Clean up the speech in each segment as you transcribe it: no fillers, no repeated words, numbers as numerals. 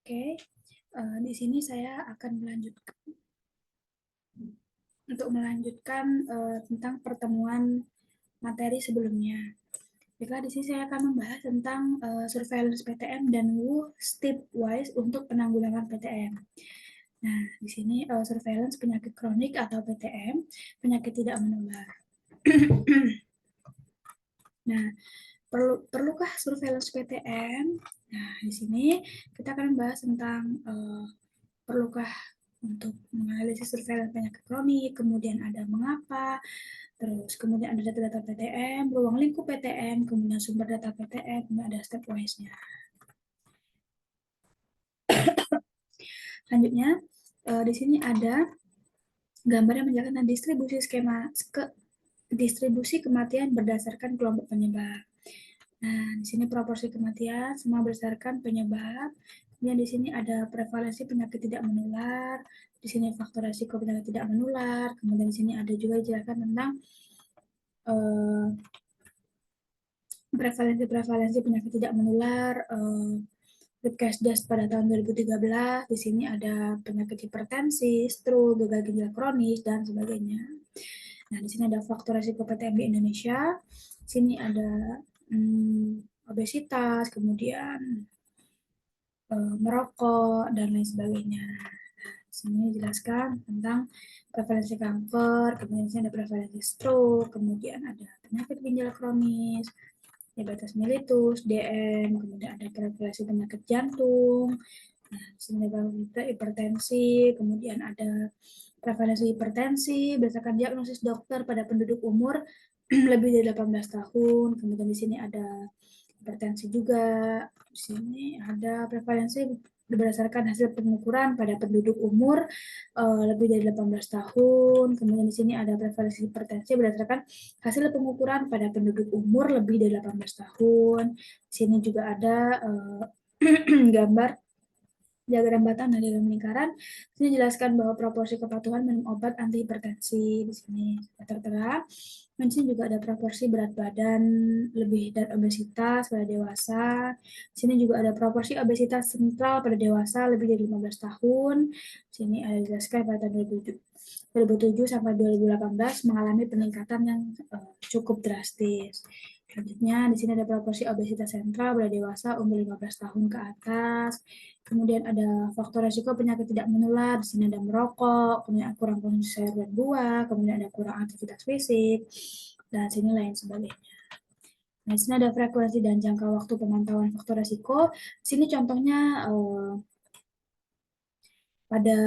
Oke, di sini saya akan melanjutkan tentang pertemuan materi sebelumnya. Baiklah, di sini saya akan membahas tentang surveillance PTM dan stepwise untuk penanggulangan PTM. Nah, di sini surveillance penyakit kronik atau PTM, penyakit tidak menular. Nah, perlukah surveillance PTM? Nah, di sini kita akan membahas tentang perlukah untuk menganalisis surveillance penyakit kronik, kemudian ada mengapa, terus kemudian ada data-data PTM, ruang lingkup PTM, kemudian sumber data PTM, kemudian ada stepwise-nya. Selanjutnya, di sini ada gambar yang menjelaskan distribusi kematian berdasarkan kelompok penyebab. Nah, di sini proporsi kematian semua berdasarkan penyebab. Kemudian di sini ada prevalensi penyakit tidak menular, di sini faktor resiko penyakit tidak menular, kemudian di sini ada juga dijelaskan tentang prevalensi penyakit tidak menular, Ribkesdas pada tahun 2013. Di sini ada penyakit hipertensi, stroke, gagal ginjal kronis, dan sebagainya. Nah, di sini ada faktor risiko PTM di Indonesia. Di sini ada obesitas, kemudian merokok, dan lain sebagainya. Nah, di sini dijelaskan tentang prevalensi kanker, kemudian di sini ada prevalensi stroke, kemudian ada penyakit ginjal kronis, diabetes mellitus, DM, kemudian ada prevalensi penyakit jantung, nah, di sini ada hipertensi, kemudian ada prevalensi hipertensi berdasarkan diagnosis dokter pada penduduk umur lebih dari 18 tahun, kemudian di sini ada hipertensi juga, di sini ada prevalensi berdasarkan hasil pengukuran pada penduduk umur lebih dari 18 tahun. Kemudian di sini ada prevalensi hipertensi berdasarkan hasil pengukuran pada penduduk umur lebih dari 18 tahun. Di sini juga ada gambar diagram batang dan diagram lingkaran. Di sini jelaskan bahwa proporsi kepatuhan minum obat anti hipertensi di sini tertera. Di sini juga ada proporsi berat badan lebih dan obesitas pada dewasa. Di sini juga ada proporsi obesitas sentral pada dewasa lebih dari 15 tahun. Di sini ada dijelaskan pada tahun 2007 sampai 2018 mengalami peningkatan yang cukup drastis. Selanjutnya, di sini ada proporsi obesitas sentral pada dewasa umur 15 tahun ke atas. Kemudian ada faktor resiko penyakit tidak menular, di sini ada merokok, kemudian kurang konsumsi sayur dan buah, kemudian ada kurang aktivitas fisik, dan sini lain sebagainya. Nah, di sini ada frekuensi dan jangka waktu pemantauan faktor resiko. Di sini contohnya pada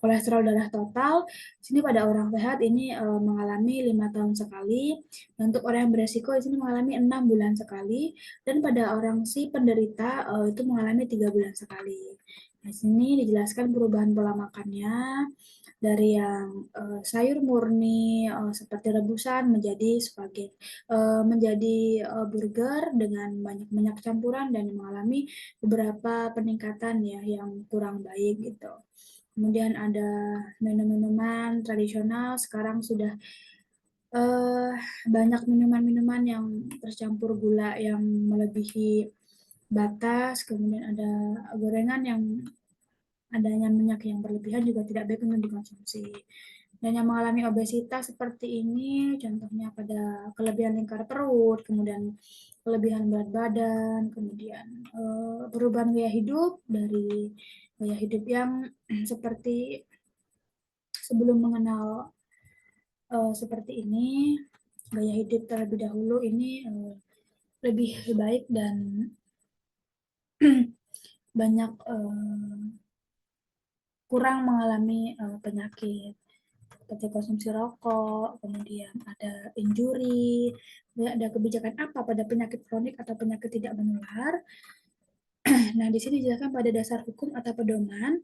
kolesterol darah total, sini pada orang sehat ini mengalami 5 tahun sekali, dan untuk orang yang beresiko di sini mengalami 6 bulan sekali, dan pada orang si penderita itu mengalami 3 bulan sekali. Nah, sini dijelaskan perubahan pola makannya dari yang sayur murni seperti rebusan menjadi burger dengan banyak minyak campuran dan mengalami beberapa peningkatan ya yang kurang baik gitu. Kemudian ada minum-minuman tradisional, sekarang sudah banyak minuman-minuman yang tercampur gula yang melebihi batas, kemudian ada gorengan yang adanya minyak yang berlebihan juga tidak baik untuk dikonsumsi. Dan yang mengalami obesitas seperti ini, contohnya pada kelebihan lingkar perut, kemudian kelebihan berat badan, kemudian perubahan gaya hidup dari gaya hidup yang seperti sebelum mengenal seperti ini, gaya hidup terlebih dahulu ini lebih baik dan banyak kurang mengalami penyakit seperti konsumsi rokok, kemudian ada injury, kemudian ada kebijakan apa pada penyakit kronik atau penyakit tidak menular. Nah, di sini dijelaskan pada dasar hukum atau pedoman.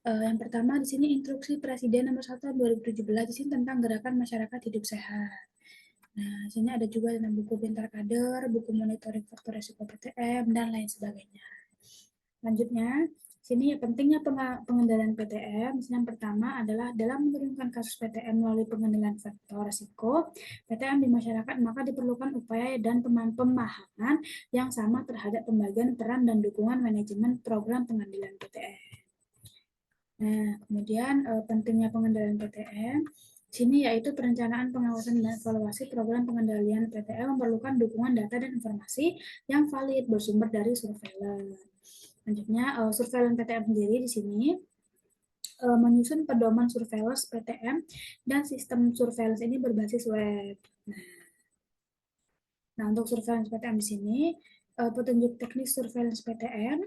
Yang pertama di sini instruksi Presiden nomor 1 tahun 2017 di sini tentang gerakan masyarakat hidup sehat. Nah, di sini ada juga tentang buku pintar kader, buku monitoring faktor resiko PTM, dan lain sebagainya. Selanjutnya, di Sini pentingnya pengendalian PTM. Yang pertama adalah dalam menurunkan kasus PTM melalui pengendalian faktor risiko PTM di masyarakat, maka diperlukan upaya dan pemahaman yang sama terhadap pembagian peran dan dukungan manajemen program pengendalian PTM. Nah, kemudian pentingnya pengendalian PTM. Sini yaitu perencanaan, pengawasan, dan evaluasi program pengendalian PTM memerlukan dukungan data dan informasi yang valid bersumber dari surveillance. Selanjutnya, surveillance PTM sendiri di sini menyusun pedoman surveillance PTM dan sistem surveillance ini berbasis web. Nah, untuk surveillance PTM di sini, petunjuk teknis surveillance PTM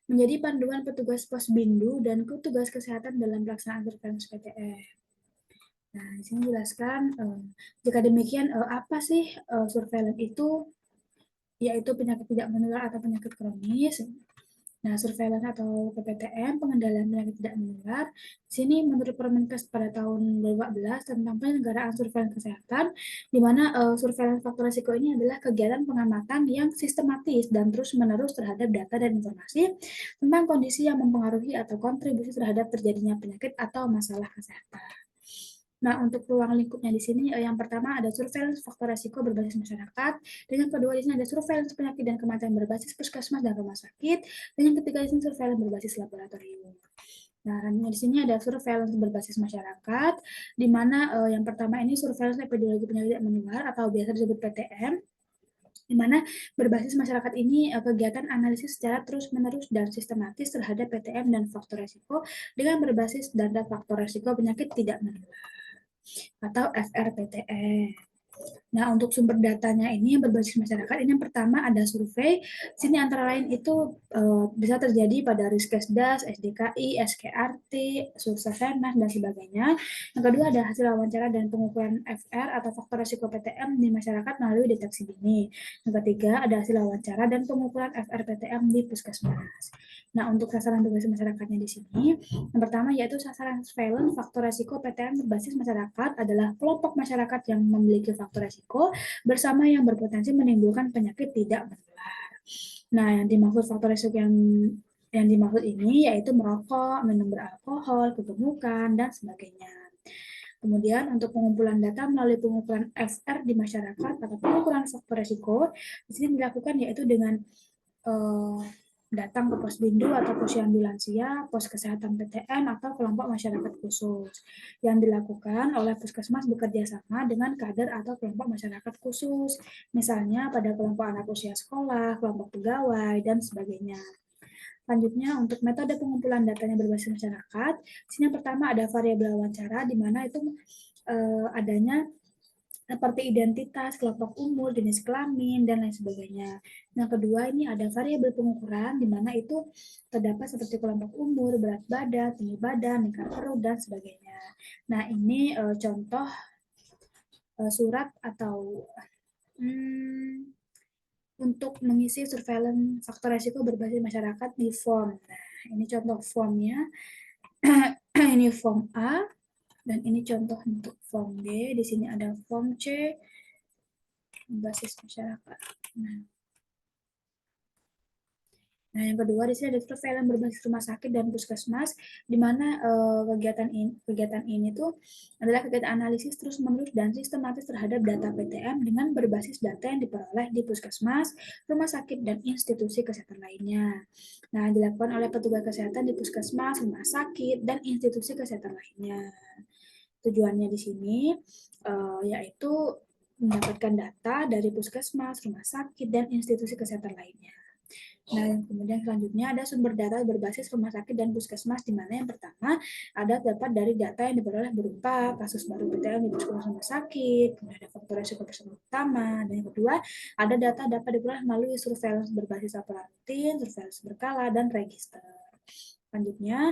menjadi panduan petugas pos bindu dan petugas kesehatan dalam pelaksanaan surveillance PTM. Nah, di sini jelaskan, jika demikian, apa sih surveillance itu? Yaitu penyakit tidak menular atau penyakit kronis. Nah, surveillance atau PPTM, pengendalian penyakit tidak menular, sini menurut Permenkes pada tahun 2014 tentang penyelenggaraan surveillance kesehatan, di mana surveillance faktor risiko ini adalah kegiatan pengamatan yang sistematis dan terus-menerus terhadap data dan informasi tentang kondisi yang mempengaruhi atau kontribusi terhadap terjadinya penyakit atau masalah kesehatan. Nah, untuk ruang lingkupnya di sini, yang pertama ada surveillance faktor risiko berbasis masyarakat, dan yang kedua di sini ada surveillance penyakit dan kematian berbasis puskesmas dan rumah sakit, dan yang ketiga di sini surveillance berbasis laboratorium. Nah, di sini ada surveillance berbasis masyarakat, di mana yang pertama ini surveillance epidemiologi penyakit tidak menular atau biasa disebut PTM, di mana berbasis masyarakat ini kegiatan analisis secara terus-menerus dan sistematis terhadap PTM dan faktor risiko dengan berbasis data faktor risiko penyakit tidak menular atau FRPTE. Nah, untuk sumber datanya ini yang berbasis masyarakat, ini yang pertama ada survei. Sini antara lain itu bisa terjadi pada Riskesdas, SDKI, SKRT, Sursasenas, dan sebagainya. Yang kedua ada hasil wawancara dan pengukuran FR atau faktor risiko PTM di masyarakat melalui deteksi dini. Yang ketiga ada hasil wawancara dan pengukuran FR PTM di puskesmas. Nah, untuk sasaran berbasis masyarakatnya di sini, yang pertama yaitu sasaran surveillance faktor risiko PTM berbasis masyarakat adalah kelompok masyarakat yang memiliki faktor risiko bersama yang berpotensi menimbulkan penyakit tidak menular. Nah, yang dimaksud faktor risiko yang dimaksud ini yaitu merokok, minum beralkohol, kegemukan, dan sebagainya. Kemudian untuk pengumpulan data melalui pengukuran FR di masyarakat atau pengukuran faktor risiko, di sini dilakukan yaitu dengan datang ke pos bindu atau posyandu lansia, pos kesehatan PTM, atau kelompok masyarakat khusus yang dilakukan oleh puskesmas bekerja sama dengan kader atau kelompok masyarakat khusus, misalnya pada kelompok anak usia sekolah, kelompok pegawai, dan sebagainya. Selanjutnya, untuk metode pengumpulan datanya berbasis masyarakat, sini yang pertama ada variabel wawancara, di mana itu adanya seperti identitas, kelompok umur, jenis kelamin, dan lain sebagainya. Yang kedua, ini ada variabel pengukuran, di mana itu terdapat seperti kelompok umur, berat badan, tinggi badan, lingkar perut, dan sebagainya. Nah, ini contoh surat atau untuk mengisi surveillance faktor risiko berbasis masyarakat di form. Nah, ini contoh formnya. Ini form A, dan ini contoh untuk form B. Di sini ada form C, basis masyarakat. Nah, yang kedua di sini ada surveillance berbasis rumah sakit dan puskesmas, di mana kegiatan ini tuh adalah kegiatan analisis terus-menerus dan sistematis terhadap data PTM dengan berbasis data yang diperoleh di puskesmas, rumah sakit, dan institusi kesehatan lainnya. Nah, dilakukan oleh petugas kesehatan di puskesmas, rumah sakit, dan institusi kesehatan lainnya. Tujuannya di sini yaitu mendapatkan data dari puskesmas, rumah sakit, dan institusi kesehatan lainnya. Nah, yang kemudian selanjutnya ada sumber data berbasis rumah sakit dan puskesmas, di mana yang pertama ada dapat dari data yang diperoleh berupa kasus baru PTM di puskesmas rumah sakit, kemudian ada faktor risiko bersama utama, dan yang kedua ada data dapat diperoleh melalui surveillance berbasis laporan rutin, surveillance berkala, dan register. Selanjutnya,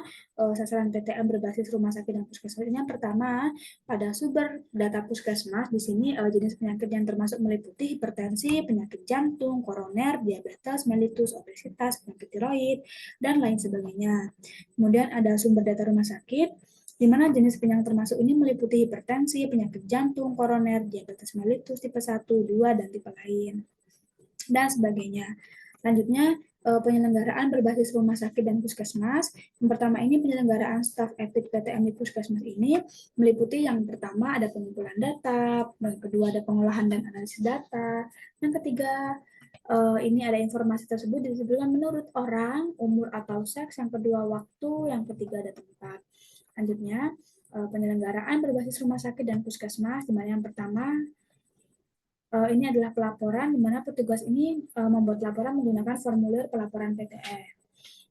sasaran PTM berbasis rumah sakit dan puskesmas ini yang pertama, pada sumber data puskesmas, di sini jenis penyakit yang termasuk meliputi hipertensi, penyakit jantung, koroner, diabetes, mellitus, obesitas, penyakit tiroid, dan lain sebagainya. Kemudian ada sumber data rumah sakit, di mana jenis penyakit termasuk ini meliputi hipertensi, penyakit jantung, koroner, diabetes mellitus tipe 1, 2, dan tipe lain, dan sebagainya. Selanjutnya, penyelenggaraan berbasis rumah sakit dan puskesmas. Yang pertama ini penyelenggaraan staf etik PTM di puskesmas ini meliputi yang pertama ada pengumpulan data, yang kedua ada pengolahan dan analisis data, yang ketiga ini ada informasi tersebut disebutkan menurut orang, umur atau seks, yang kedua waktu, yang ketiga ada tempat. Selanjutnya, penyelenggaraan berbasis rumah sakit dan puskesmas, di mana yang pertama ini adalah pelaporan, di mana petugas ini membuat laporan menggunakan formulir pelaporan PTM.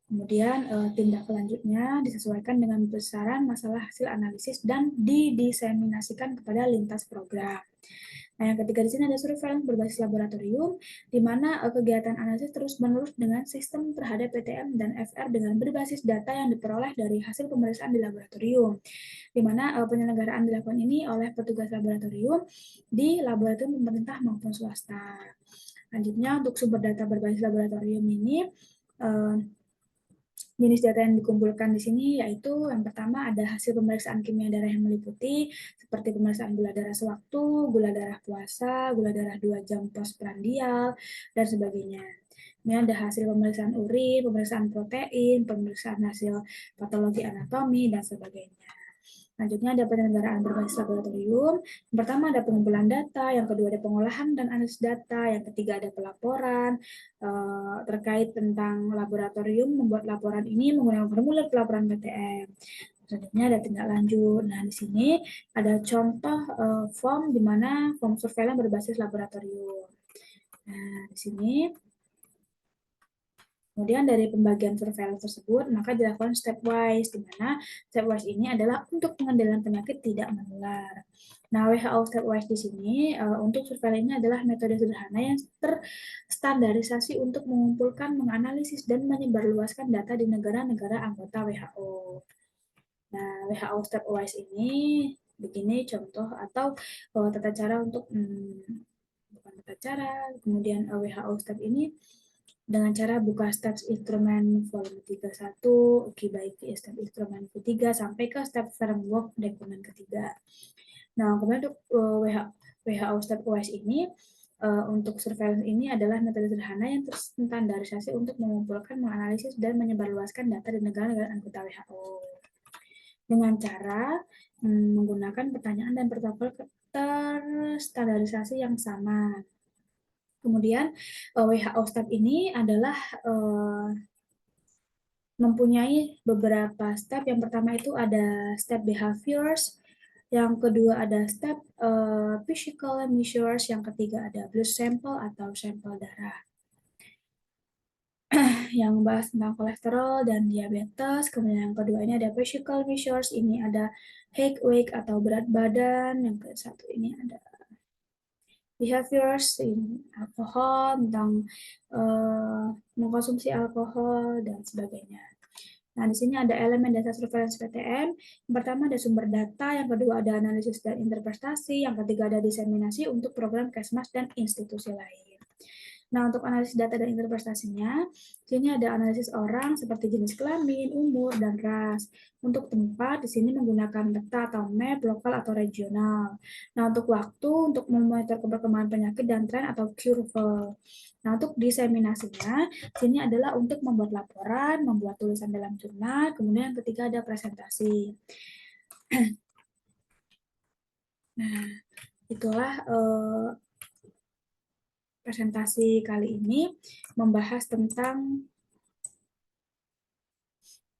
Kemudian tindak lanjutnya disesuaikan dengan besaran masalah hasil analisis dan didiseminasikan kepada lintas program. Nah, yang ketiga di sini ada surveillance berbasis laboratorium, di mana kegiatan analisis terus-menerus dengan sistem terhadap PTM dan FR dengan berbasis data yang diperoleh dari hasil pemeriksaan di laboratorium, di mana penyelenggaraan dilakukan ini oleh petugas laboratorium di laboratorium pemerintah maupun swasta. Lanjutnya, untuk sumber data berbasis laboratorium ini, jenis data yang dikumpulkan di sini yaitu yang pertama ada hasil pemeriksaan kimia darah yang meliputi seperti pemeriksaan gula darah sewaktu, gula darah puasa, gula darah 2 jam postprandial, dan sebagainya. Ini ada hasil pemeriksaan urin, pemeriksaan protein, pemeriksaan hasil patologi anatomi, dan sebagainya. Selanjutnya ada penyelenggaraan berbasis laboratorium. Yang pertama ada pengumpulan data, yang kedua ada pengolahan dan analisis data, yang ketiga ada pelaporan terkait tentang laboratorium membuat laporan ini menggunakan formulir pelaporan PTM. Selanjutnya ada tindak lanjut. Nah, di sini ada contoh form di mana form surveillance berbasis laboratorium. Nah, di sini kemudian dari pembagian surveillance tersebut, maka dilakukan stepwise, di mana stepwise ini adalah untuk pengendalian penyakit tidak menular. Nah, WHO stepwise di sini untuk surveillance ini adalah metode sederhana yang terstandarisasi untuk mengumpulkan, menganalisis, dan menyebarluaskan data di negara-negara anggota WHO. Nah, WHO stepwise ini begini contoh atau tata cara untuk bukan tata cara, kemudian WHO step ini dengan cara buka step instrumen volume 31, oke baik step instrumen ketiga sampai ke step framework dokumen ketiga. Nah, kemudian untuk WHO step OS ini untuk surveillance ini adalah metode sederhana yang terstandarisasi untuk mengumpulkan, menganalisis, dan menyebarluaskan data di negara-negara anggota WHO dengan cara menggunakan pertanyaan dan protokol terstandarisasi yang sama. Kemudian WHO step ini adalah mempunyai beberapa step. Yang pertama itu ada step behaviors, yang kedua ada step physical measures, yang ketiga ada blood sample atau sampel darah. Yang bahas tentang kolesterol dan diabetes. Kemudian yang kedua ini ada physical measures, ini ada height, weight atau berat badan. Yang ke satu ini ada behaviors, ini alkohol, tentang mengkonsumsi alkohol dan sebagainya. Nah, di sini ada elemen dasar surveillance PTM. Yang pertama ada sumber data, yang kedua ada analisis dan interpretasi, yang ketiga ada diseminasi untuk program Kesmas dan institusi lain. Nah, untuk analisis data dan interpretasinya, sini ada analisis orang seperti jenis kelamin, umur, dan ras. Untuk tempat, di sini menggunakan peta atau map, lokal atau regional. Nah, untuk waktu, untuk memonitor perkembangan penyakit dan tren atau curve. Nah, untuk diseminasinya, sini adalah untuk membuat laporan, membuat tulisan dalam jurnal, kemudian yang ketiga ada presentasi. Nah, itulah presentasi kali ini membahas tentang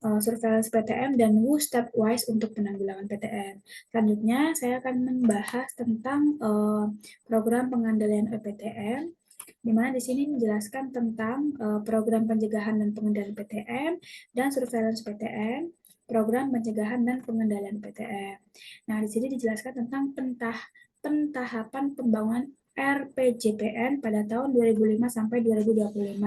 surveillance PTM dan WU stepwise untuk penanggulangan PTM. Selanjutnya, saya akan membahas tentang program pengendalian PTM, di mana di sini menjelaskan tentang program pencegahan dan pengendalian PTM dan surveillance PTM, program pencegahan dan pengendalian PTM. Nah, di sini dijelaskan tentang pentahapan pembangunan RPJPN pada tahun 2005 sampai 2025.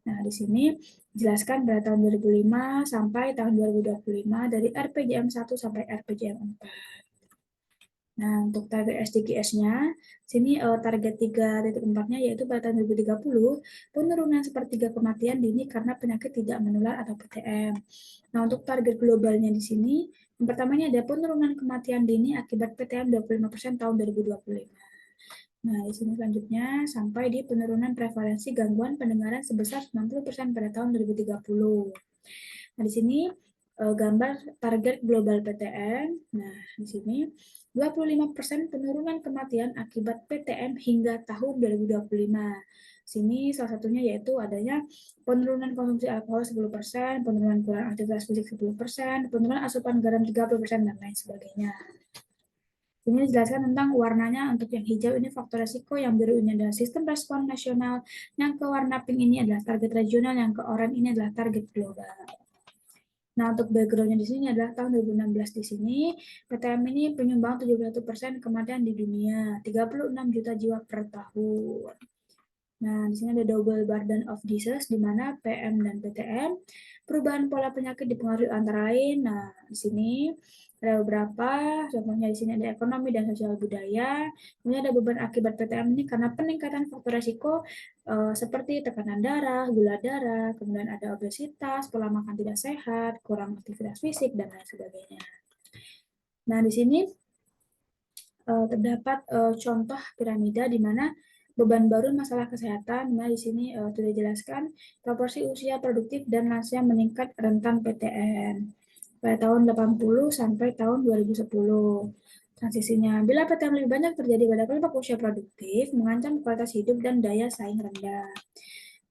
Nah, di sini dijelaskan pada tahun 2005 sampai tahun 2025 dari RPJM 1 sampai RPJM 4. Nah, untuk target SDGs-nya, sini target 3.4-nya yaitu pada tahun 2030, penurunan sepertiga kematian dini karena penyakit tidak menular atau PTM. Nah, untuk target globalnya di sini, yang pertamanya ada penurunan kematian dini akibat PTM 25% tahun 2025. Nah, di sini selanjutnya sampai di penurunan prevalensi gangguan pendengaran sebesar 90% pada tahun 2030. Nah, di sini gambar target global PTM. Nah, di sini 25% penurunan kematian akibat PTM hingga tahun 2025. Sini salah satunya yaitu adanya penurunan konsumsi alkohol 10%, penurunan kurang aktivitas fisik 10%, penurunan asupan garam 30%, dan lain sebagainya. Ini dijelaskan tentang warnanya. Untuk yang hijau ini faktor resiko, yang biru ini adalah sistem respon nasional, yang ke warna pink ini adalah target regional, yang ke oranye ini adalah target global. Nah, untuk background-nya di sini adalah tahun 2016 di sini, PTM ini penyumbang 71% kematian di dunia, 36 juta jiwa per tahun. Nah, di sini ada double burden of disease, di mana PM dan PTM. Perubahan pola penyakit dipengaruhi antara lain. Nah, di sini ada beberapa, contohnya di sini ada ekonomi dan sosial budaya. Kemudian ada beban akibat PTM ini karena peningkatan faktor resiko seperti tekanan darah, gula darah, kemudian ada obesitas, pola makan tidak sehat, kurang aktivitas fisik, dan lain sebagainya. Nah, di sini terdapat contoh piramida di mana beban baru masalah kesehatan. Nah, di sini sudah dijelaskan proporsi usia produktif dan lansia meningkat rentan PTM pada tahun 80 sampai tahun 2010. Transisinya, bila PTM lebih banyak terjadi pada kelompok usia produktif, mengancam kualitas hidup dan daya saing rendah.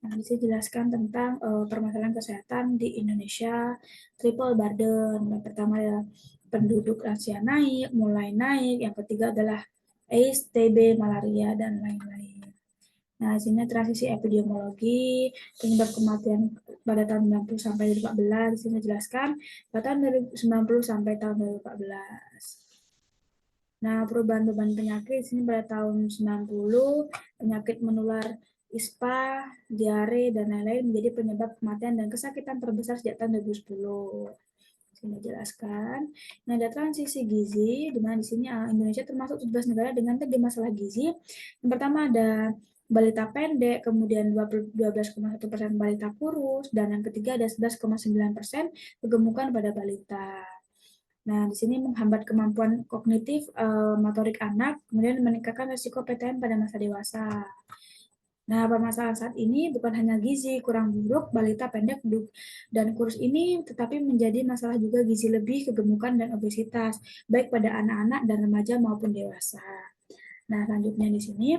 Nah, di sini dijelaskan tentang permasalahan kesehatan di Indonesia, triple burden. Yang pertama adalah penduduk lansia naik, mulai naik. Yang ketiga adalah AIDS, TB, malaria, dan lain-lain. Nah, di sini transisi epidemiologi, penyebab kematian pada tahun 90 sampai 2014, di sini dijelaskan pada tahun 1990 sampai tahun 2014. Nah, perubahan beban penyakit di sini pada tahun 90, penyakit menular ISPA, diare, dan lain-lain menjadi penyebab kematian dan kesakitan terbesar sejak tahun 2010. Sini jelaskan. Nah, ada transisi gizi, di mana di sini Indonesia termasuk 17 negara dengan 3 masalah gizi. Yang pertama ada balita pendek, kemudian 12,1% balita kurus, dan yang ketiga ada 11,9% kegemukan pada balita. Nah, di sini menghambat kemampuan kognitif motorik anak, kemudian meningkatkan risiko PTM pada masa dewasa. Nah, permasalahan saat ini bukan hanya gizi kurang buruk, balita pendek, dan kurus ini, tetapi menjadi masalah juga gizi lebih, kegemukan, dan obesitas, baik pada anak-anak dan remaja maupun dewasa. Nah, selanjutnya di sini,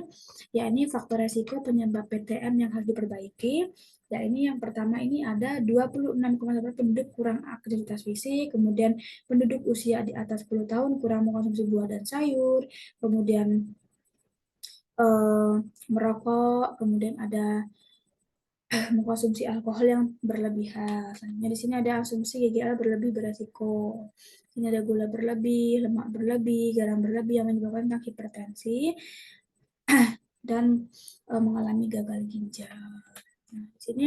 ya ini faktor resiko penyebab PTM yang harus diperbaiki. Ya, ini yang pertama ini ada 26,1% penduduk kurang aktivitas fisik, kemudian penduduk usia di atas 10 tahun kurang mengkonsumsi buah dan sayur, kemudian merokok, kemudian ada mengkonsumsi alkohol yang berlebihan. Selanjutnya di sini ada asumsi GGL berlebih beresiko. Ini ada gula berlebih, lemak berlebih, garam berlebih yang menyebabkan hipertensi dan mengalami gagal ginjal. Nah, di sini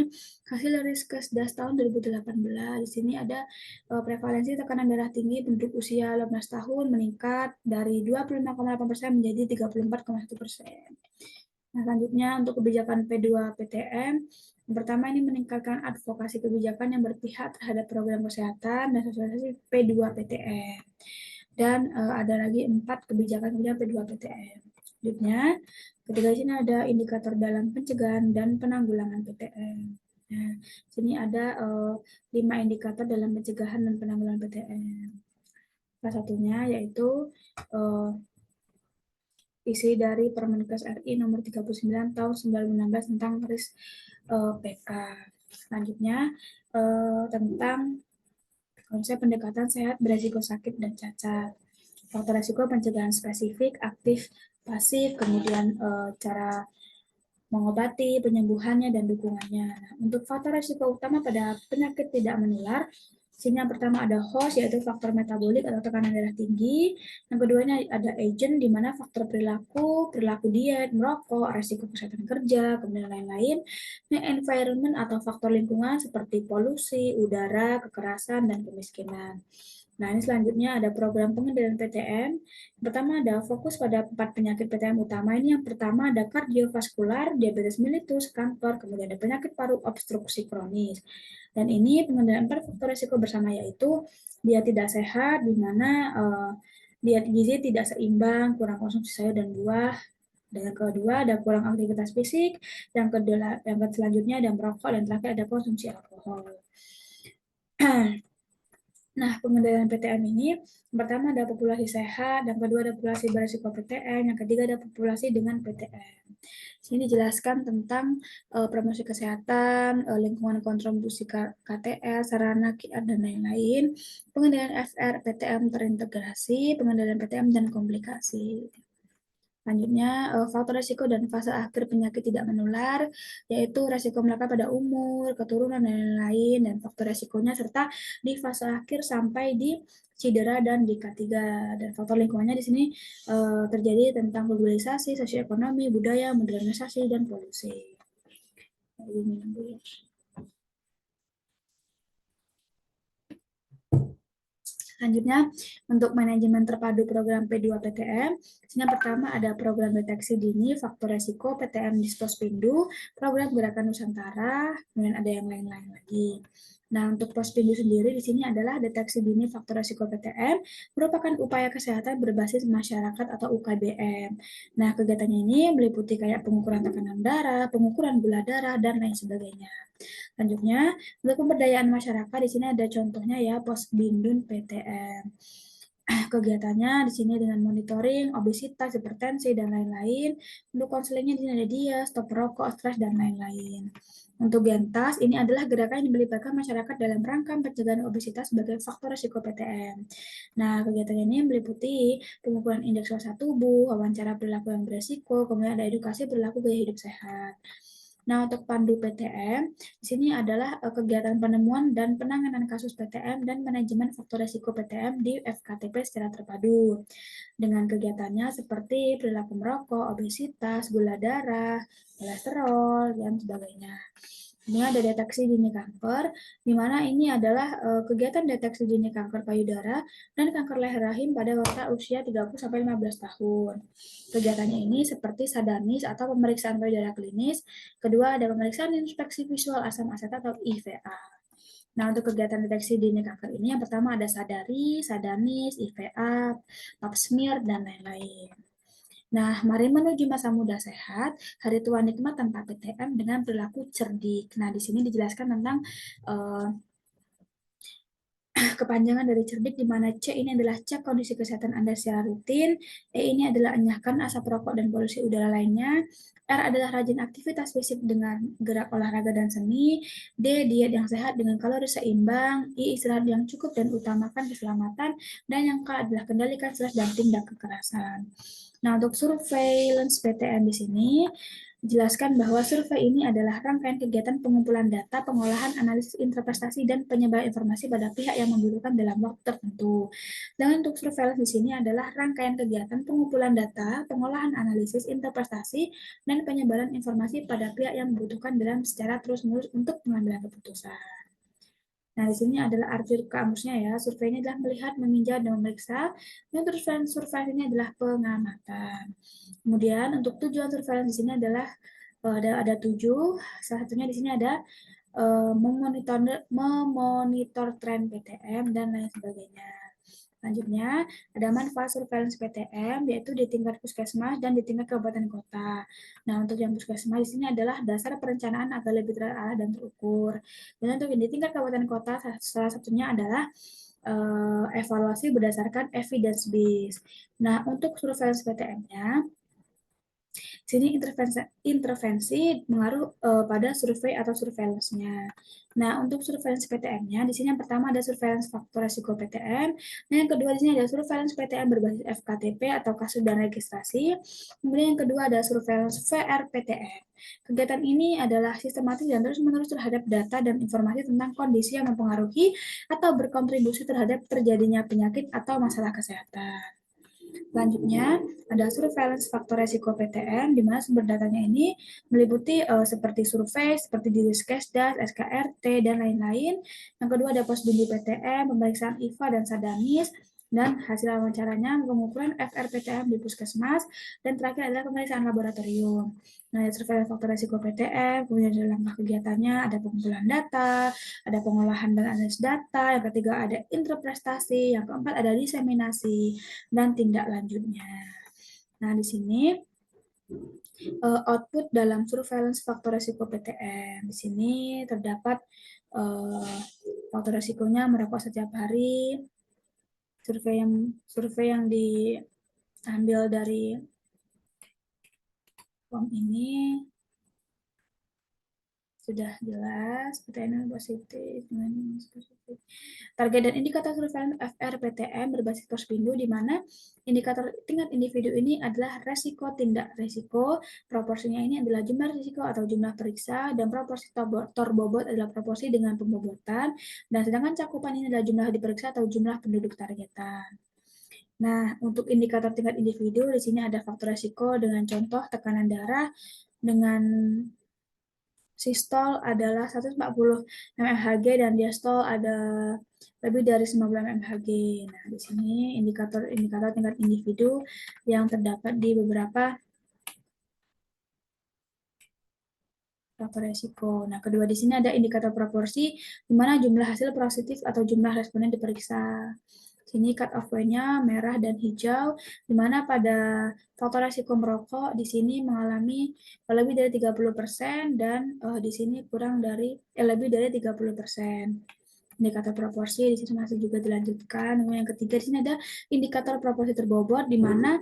hasil Riskesdas tahun 2018. Di sini ada prevalensi tekanan darah tinggi penduduk usia 18 tahun meningkat dari 25,8% menjadi 34,1%. Nah, selanjutnya untuk kebijakan P2PTM, yang pertama ini meningkatkan advokasi kebijakan yang berpihak terhadap program kesehatan dan sosialisasi P2PTM. Dan ada lagi 4 kebijakan P2PTM. Selanjutnya, ketiga sini ada indikator dalam pencegahan dan penanggulangan PTM. Nah, sini ada 5 indikator dalam pencegahan dan penanggulangan PTM. Salah satunya yaitu isi dari Permenkes RI nomor 39 tahun 2016 tentang RIS PK. Selanjutnya tentang konsep pendekatan sehat beresiko sakit dan cacat. Faktor resiko pencegahan spesifik, aktif, pasif, kemudian cara mengobati, penyembuhannya, dan dukungannya. Nah, untuk faktor resiko utama pada penyakit tidak menular, sini yang pertama ada host, yaitu faktor metabolik atau tekanan darah tinggi. Yang keduanya ada agent, di mana faktor perilaku diet, merokok, resiko kesehatan kerja, kemudian lain-lain. Nah, environment atau faktor lingkungan seperti polusi, udara, kekerasan, dan kemiskinan. Nah, ini selanjutnya ada program pengendalian PTM. Pertama ada fokus pada 4 penyakit PTM utama. Ini yang pertama ada kardiovaskular, diabetes mellitus, kanker, kemudian ada penyakit paru obstruksi kronis. Dan ini pengendalian 4 faktor risiko bersama, yaitu dia tidak sehat, di mana diet gizi tidak seimbang, kurang konsumsi sayur dan buah, Dan yang kedua ada kurang aktivitas fisik, yang selanjutnya ada merokok, dan terakhir ada konsumsi alkohol. Nah, pengendalian PTM ini, yang pertama ada populasi sehat, yang kedua ada populasi berisiko PTM, yang ketiga ada populasi dengan PTM. Sini dijelaskan tentang promosi kesehatan, lingkungan kontribusi KTL, sarana QR, dan lain-lain, pengendalian FR, PTM terintegrasi, pengendalian PTM dan komplikasi. Selanjutnya, faktor risiko dan fase akhir penyakit tidak menular, yaitu risiko melekat pada umur, keturunan, dan lain-lain, dan faktor risikonya serta di fase akhir sampai di cedera dan di K3. Dan faktor lingkungannya di sini terjadi tentang globalisasi, sosioekonomi, budaya, modernisasi, dan polusi. Selanjutnya, untuk manajemen terpadu program P2PTM, yang pertama ada program deteksi dini faktor resiko PTM di Pospindu, program Gerakan Nusantara, kemudian ada yang lain-lain lagi. Nah, untuk Pospindu sendiri di sini adalah deteksi dini faktor resiko PTM, merupakan upaya kesehatan berbasis masyarakat atau UKBM. Nah, kegiatannya ini meliputi kayak pengukuran tekanan darah, pengukuran gula darah, dan lain sebagainya. Selanjutnya, untuk pemberdayaan masyarakat di sini ada contohnya ya Posbindun PTM. Kegiatannya di sini dengan monitoring obesitas, hipertensi, dan lain-lain. Untuk konselingnya di sini ada dia, stop rokok, stres, dan lain-lain. Untuk Gentas, ini adalah gerakan yang melibatkan masyarakat dalam rangka pencegahan obesitas sebagai faktor risiko PTM. Nah, kegiatan ini meliputi pengukuran indeks massa tubuh, wawancara perilaku yang beresiko, kemudian ada edukasi perilaku gaya hidup sehat. Nah, untuk Pandu PTM, di sini adalah kegiatan penemuan dan penanganan kasus PTM dan manajemen faktor risiko PTM di FKTP secara terpadu. Dengan kegiatannya seperti perilaku merokok, obesitas, gula darah, kolesterol, dan sebagainya. Kemudian ada deteksi dini kanker, di mana ini adalah kegiatan deteksi dini kanker payudara dan kanker leher rahim pada renta usia 30-15 tahun. Kegiatannya ini seperti sadanis atau pemeriksaan payudara klinis, kedua ada pemeriksaan inspeksi visual asam asetat atau IVA. Nah, untuk kegiatan deteksi dini kanker ini yang pertama ada sadari, sadanis, IVA, pap smear, dan lain-lain. Nah, mari menuju masa muda sehat, hari tua nikmat tanpa PTM dengan perilaku cerdik. Nah, di sini dijelaskan tentang kepanjangan dari cerdik, di mana C ini adalah cek kondisi kesehatan Anda secara rutin, E ini adalah enyahkan asap rokok dan polusi udara lainnya, R adalah rajin aktivitas fisik dengan gerak olahraga dan seni, D diet yang sehat dengan kalori seimbang, I istirahat yang cukup dan utamakan keselamatan, dan yang K adalah kendalikan stres dan tindak kekerasan. Nah, untuk surveillance PTM di sini jelaskan bahwa survei ini adalah rangkaian kegiatan pengumpulan data, pengolahan, analisis interpretasi, dan penyebaran informasi pada pihak yang membutuhkan dalam waktu tertentu. Dan untuk surveillance di sini adalah rangkaian kegiatan pengumpulan data, pengolahan, analisis, interpretasi, dan penyebaran informasi pada pihak yang membutuhkan dalam secara terus-menerus untuk pengambilan keputusan. Nah, di sini adalah arti kamusnya ya. Survei ini adalah melihat, meminjau, dan memeriksa. Dan surveillance ini adalah pengamatan. Kemudian untuk tujuan surveillance di sini adalah ada 7. Salah satunya di sini ada memonitor tren PTM dan lain sebagainya. Selanjutnya, ada manfaat surveillance PTM, yaitu di tingkat puskesmas dan di tingkat kabupaten kota. Nah, untuk yang puskesmas di sini adalah dasar perencanaan agar lebih terarah dan terukur. Dan untuk di tingkat kabupaten kota, salah satunya adalah evaluasi berdasarkan evidence base. Nah, untuk surveillance PTM-nya, sini intervensi mengaruh pada survei atau surveillance-nya. Nah, untuk surveillance PTM-nya, di sini yang pertama ada surveillance faktor risiko PTM, nah yang kedua di sini ada surveillance PTM berbasis FKTP atau kasus dan registrasi, kemudian yang kedua ada surveillance VRPTM. Kegiatan ini adalah sistematis dan terus-menerus terhadap data dan informasi tentang kondisi yang mempengaruhi atau berkontribusi terhadap terjadinya penyakit atau masalah kesehatan. Selanjutnya, ada surveillance faktor resiko PTM, di mana sumber datanya ini meliputi seperti survei, seperti di Riskesdas, SKRT, dan lain-lain. Yang kedua ada Posbindu PTM, pemeriksaan IVA dan Sadanis, dan hasil wawancaranya pengukuran FRPTM di Puskesmas, dan terakhir adalah pemeriksaan laboratorium. Nah, surveillance faktor resiko PTM, kemudian dalam langkah kegiatannya ada pengumpulan data, ada pengolahan dan analisis data, yang ketiga ada interpretasi, yang keempat ada diseminasi, dan tindak lanjutnya. Nah, di sini output dalam surveillance faktor risiko PTM. Di sini terdapat faktor risikonya merokok setiap hari, survei yang diambil dari form ini sudah jelas, PTM positif, positif. Target dan indikator surveillance FRPTM berbasis Pospindu, di mana indikator tingkat individu ini adalah resiko tindak resiko, proporsinya ini adalah jumlah risiko atau jumlah periksa, dan proporsi torbobot adalah proporsi dengan pembobotan, dan sedangkan cakupan ini adalah jumlah diperiksa atau jumlah penduduk targetan. Nah, untuk indikator tingkat individu, di sini ada faktor resiko dengan contoh tekanan darah, dengan sistol adalah 140 mmHg dan diastol ada lebih dari 90 mmHg. Nah, di sini indikator tingkat individu yang terdapat di beberapa faktor resiko. Nah, kedua di sini ada indikator proporsi, di mana jumlah hasil positif atau jumlah responden diperiksa. Sini cut off point-nya merah dan hijau, di mana pada faktor resiko merokok di sini mengalami lebih dari 30% dan di sini kurang dari lebih dari 30%. Indikator proporsi di sini masih juga dilanjutkan. Yang ketiga di sini ada indikator proporsi terbobot, di mana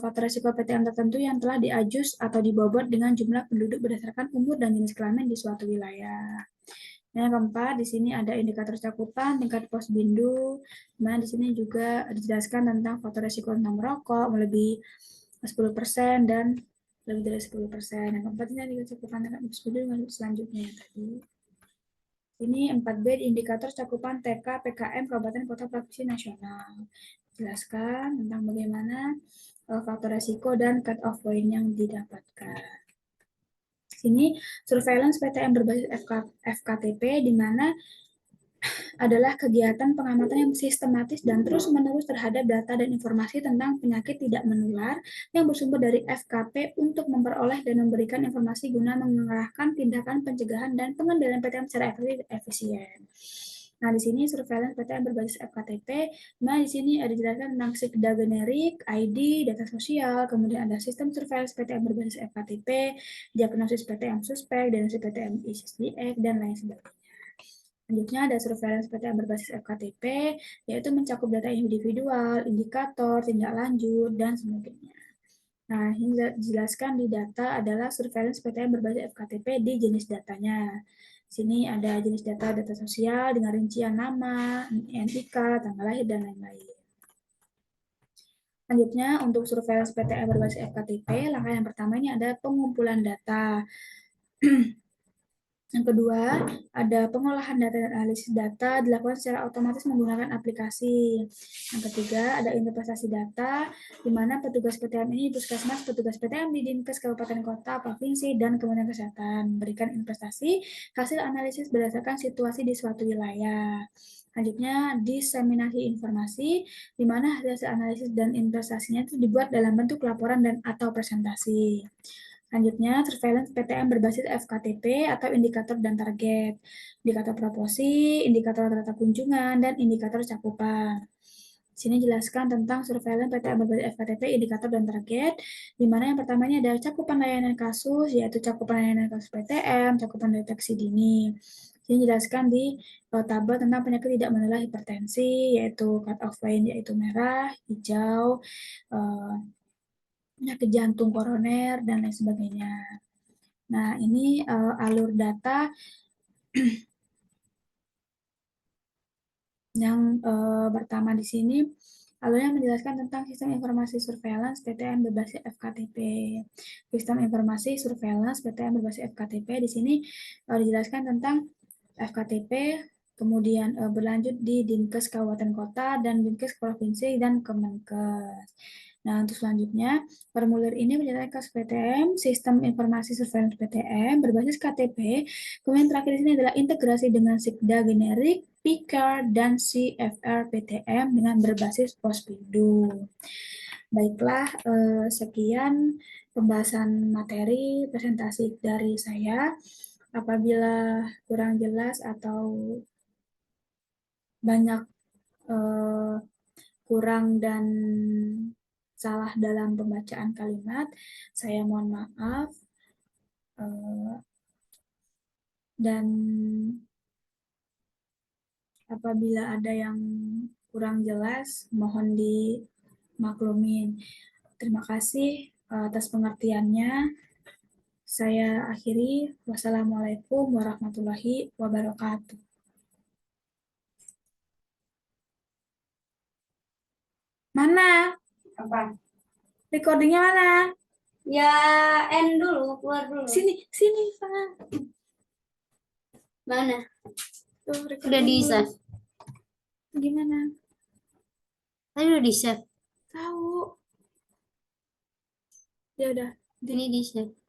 faktor resiko PTM tertentu yang telah diajus atau dibobot dengan jumlah penduduk berdasarkan umur dan jenis kelamin di suatu wilayah. Yang keempat, di sini ada indikator cakupan tingkat Pospindu, nah di sini juga dijelaskan tentang faktor resiko tentang merokok melebihi 10% dan lebih dari 10%. Yang keempat, ini ada cakupan tingkat Pospindu dengan selanjutnya tadi. Ini 4B indikator cakupan TK, PKM, Kabupaten, Kota, Provinsi, Nasional. Jelaskan tentang bagaimana faktor resiko dan cut off point yang didapatkan. Sini surveillance PTM berbasis FKTP, di mana adalah kegiatan pengamatan yang sistematis dan terus-menerus terhadap data dan informasi tentang penyakit tidak menular yang bersumber dari FKP untuk memperoleh dan memberikan informasi guna mengarahkan tindakan pencegahan dan pengendalian PTM secara efisien. Nah, di sini surveillance PTM berbasis FKTP. Nah, di sini ada dijelaskan tentang SIGDA generik, ID, data sosial, kemudian ada sistem surveillance PTM berbasis FKTP, diagnosis PTM suspek, diagnosis PTM ISIS-DX, dan lain sebagainya. Selanjutnya ada surveillance PTM berbasis FKTP, yaitu mencakup data individual, indikator, tindak lanjut, dan sebagainya. Nah, ini dijelaskan di data adalah surveillance PTM berbasis FKTP di jenis datanya. Sini ada jenis data sosial dengan rincian nama, NIK, tanggal lahir, dan lain-lain. Selanjutnya, untuk surveillance PTM berbasis FKTP, langkah yang pertama ini ada pengumpulan data. Yang kedua, ada pengolahan data dan analisis data dilakukan secara otomatis menggunakan aplikasi. Yang ketiga, ada investasi data, di mana petugas PTM ini puskesmas, petugas PTM di Dinkes Kabupaten Kota, Provinsi, dan Kementerian Kesehatan memberikan investasi hasil analisis berdasarkan situasi di suatu wilayah. Selanjutnya, diseminasi informasi, di mana hasil analisis dan investasinya itu dibuat dalam bentuk laporan dan atau presentasi. Selanjutnya, surveillance PTM berbasis FKTP atau indikator dan target, indikator proporsi, indikator rata kunjungan, dan indikator cakupan. Sini jelaskan tentang surveillance PTM berbasis FKTP, indikator dan target, di mana yang pertamanya ada cakupan layanan kasus, yaitu cakupan layanan kasus PTM, cakupan deteksi dini. Sini jelaskan di tabel tentang penyakit tidak menular hipertensi, yaitu cut off line, yaitu merah, hijau, penyakit jantung koroner, dan lain sebagainya. Nah, ini alur data yang pertama di sini, alurnya menjelaskan tentang sistem informasi surveillance PTM berbasis FKTP. Sistem informasi surveillance PTM berbasis FKTP di sini dijelaskan tentang FKTP, kemudian berlanjut di Dinkes Kabupaten Kota dan Dinkes Provinsi dan Kemenkes. Nah, untuk selanjutnya, formulir ini menjelaskan kasus PTM, sistem informasi surveillance PTM berbasis KTP. Kemudian terakhir di sini adalah integrasi dengan SIGDA generik, PICAR, dan CFR PTM dengan berbasis Pospindu. Baiklah, sekian pembahasan materi presentasi dari saya. Apabila kurang jelas atau banyak kurang dan salah dalam pembacaan kalimat, saya mohon maaf. Dan apabila ada yang kurang jelas, mohon dimaklumin. Terima kasih atas pengertiannya. Saya akhiri. Wassalamualaikum warahmatullahi wabarakatuh. Mana? Apa? Recordingnya mana? Ya, end dulu, keluar dulu. Sini, Pak. Mana? Tuh, Udah di save. Gimana? Tadi udah di save. Tahu. Ya udah. Ini di save.